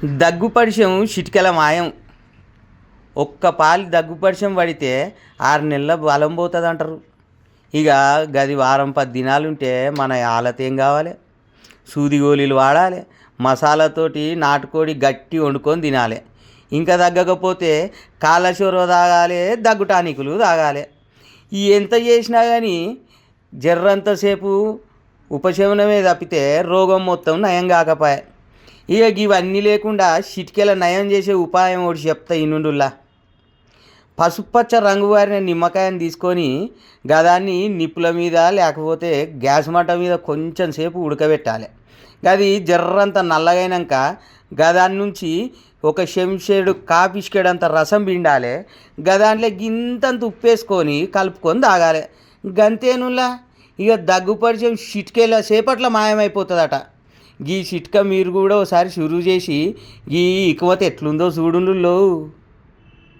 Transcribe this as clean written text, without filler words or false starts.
దగ్గు పరిచయం చిటికెల మాయం. ఒక్క పాలి దగ్గు పరిచయం పడితే 6 నెలల బలం పోతుంది అంటారు. ఇక గది వారం 10 దినాలుంటే మన ఆలత ఏం కావాలి? సూది గోళీలు వాడాలి, మసాలాతోటి నాటుకోడి గట్టి వండుకొని తినాలి. ఇంకా తగ్గకపోతే కాళ్ళచొరవ తాగాలి, దగ్గు టానికులు తాగాలి. ఈ ఎంత చేసినా కానీ జర్రంతసేపు ఉపశమనమే తప్పితే రోగం మొత్తం నయం కాకపోయే. ఇక ఇవన్నీ లేకుండా చిటికెల నయం చేసే ఉపాయం ఒకటి చెప్తా ఇనుండుల్లా. పసుపచ్చ రంగు వారిన నిమ్మకాయని తీసుకొని గదాన్ని నిప్పుల మీద లేకపోతే గ్యాస్ మంట మీద కొంచెం సేపు ఉడకబెట్టాలి. గది జర్రంత నల్లగైనాక గదాని నుంచి ఒక చెంచాడు కాపిష్కెడంత రసం పిండాలి. గదాంట్లో గింతంత ఉప్పేసుకొని కలుపుకొని తాగాలి. గంతేనుల్లా ఇక దగ్గు పరిచయం చిటికెల సేపట్ల మాయమైపోతుందట. ఈ చిట్కా మీరు కూడా ఒకసారి షురూ చేసి ఈ ఇకమత ఎట్లుందో చూడుండు.